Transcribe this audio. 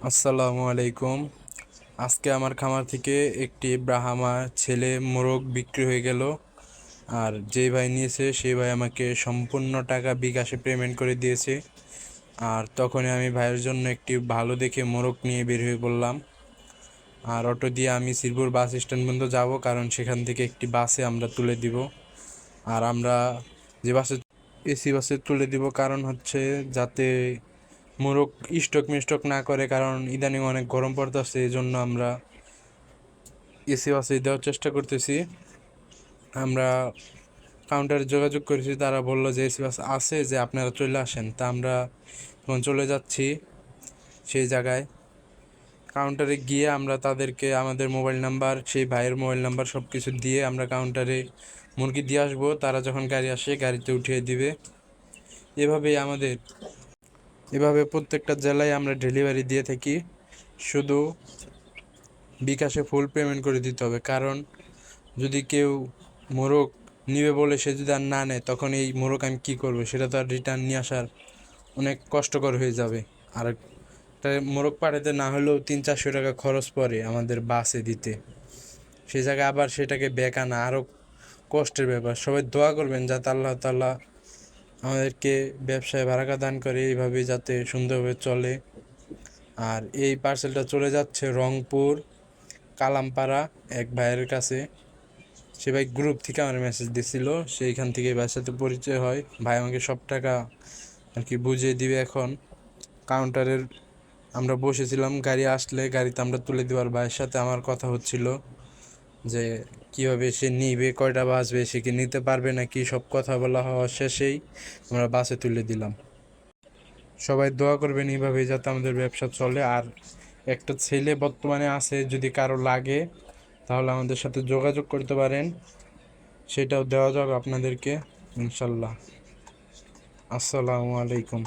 আসসালামু আলাইকুম। আজকে আমার খামার থেকে একটি ব্রাহ্মা ছেলে মোরগ বিক্রি হয়ে গেল। আর যে ভাই নিয়েছে সেই ভাই আমাকে সম্পূর্ণ টাকা বিকাশে পেমেন্ট করে দিয়েছে। আর তখনই আমি ভাইয়ের জন্য একটি ভালো দেখে মোরগ নিয়ে বের হয়ে পড়লাম। আর অটো দিয়ে আমি শ্রীপুর বাস স্ট্যান্ড পর্যন্ত যাব, কারণ সেখান থেকে একটি বাসে আমরা তুলে দিব। আর আমরা যে বাসে এসি বাসে তুলে দিব, কারণ হচ্ছে যাতে মোরগ স্টক মিস্টক না করে, কারণ ইদানিং অনেক গরম পড়তেছে, এই জন্য আমরা এসি বাসে দেওয়ার চেষ্টা করতেছি। আমরা কাউন্টারে যোগাযোগ করেছি, তারা বললো যে এসি বাস আছে, যে আপনারা চলে আসেন। তা আমরা এখন চলে যাচ্ছি সেই জায়গায়। কাউন্টারে গিয়ে আমরা তাদেরকে আমাদের মোবাইল নাম্বার, সেই ভাইয়ের মোবাইল নাম্বার সব কিছু দিয়ে আমরা কাউন্টারে মুরগি দিয়ে আসবো। তারা যখন গাড়ি আসে গাড়িতে উঠিয়ে দিবে। এভাবেই এভাবে প্রত্যেকটা জেলায় আমরা ডেলিভারি দিয়ে থাকি। শুধু বিকাশে ফুল পেমেন্ট করে দিতে হবে, কারণ যদি কেউ মোরগ নিবে বলে সে যদি আর না নেয়, তখন এই মোরগ আমি কী করবো, সেটা তো আর রিটার্ন নিয়ে আসার অনেক কষ্টকর হয়ে যাবে। আর একটা মোরগ পাঠাতে না হলেও 300-400 টাকা খরচ পড়ে আমাদের বাসে দিতে। সেই জায়গায় আবার সেটাকে ব্যাক আনা আরও কষ্টের ব্যাপার। সবাই দোয়া করবেন যাতে আল্লাহ তাআলা আমাদেরকে ব্যবসায় বারাকা দান করে, এইভাবেই যাতে সুন্দরভাবে চলে। আর এই পার্সেলটা চলে যাচ্ছে রংপুর কালামপাড়া এক ভাইয়ের কাছে। সে ভাই গ্রুপ থেকে আমার মেসেজ দিছিল, সেইখান থেকে ভাইয়ের সাথে পরিচয় হয়। ভাই আমাকে সব টাকা আর কি বুঝিয়ে দিবে। এখন কাউন্টারের আমরা বসেছিলাম, গাড়ি আসলে গাড়িতে আমরা তুলে দেওয়ার ভাইয়ের সাথে আমার কথা হচ্ছিল যে কীভাবে সে নিবে, কয়টা বাজবে, সে কি নিতে পারবে নাকি, সব কথা বলা হওয়া শেষেই আমরা বাসে তুলে দিলাম। সবাই দোয়া করবেন এইভাবে যাতে আমাদের ব্যবসা চলে। আর একটা ছেলে বর্তমানে আছে, যদি কারো লাগে তাহলে আমাদের সাথে যোগাযোগ করতে পারেন, সেটাও দেওয়া যাবে আপনাদেরকে ইনশাল্লাহ। আসসালামু আলাইকুম।